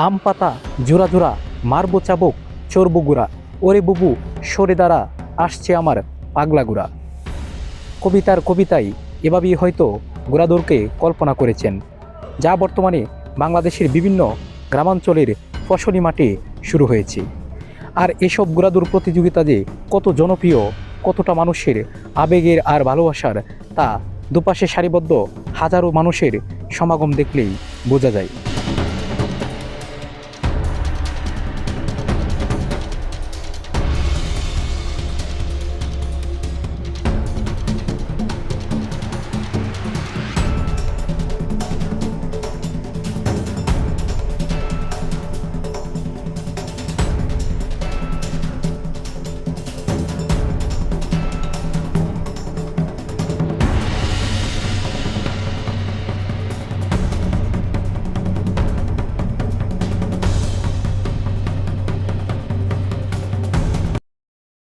আম পাতা জোড়া জোড়া মারবো চাবুক চড়বো গুড়া, ওরে বুবু সরে দাঁড়া আসছে আমার পাগলা গুড়া। কবিতার কবিতায় এভাবেই হয়তো ঘোড়াদৌড়কে কল্পনা করেছেন, যা বর্তমানে বাংলাদেশের বিভিন্ন গ্রামাঞ্চলের ফসলি মাঠে শুরু হয়েছে। আর এসব ঘোড়াদৌড় প্রতিযোগিতা যে কত জনপ্রিয়, কতটা মানুষের আবেগের আর ভালোবাসার, তা দুপাশে সারিবদ্ধ হাজারো মানুষের সমাগম দেখলেই বোঝা যায়।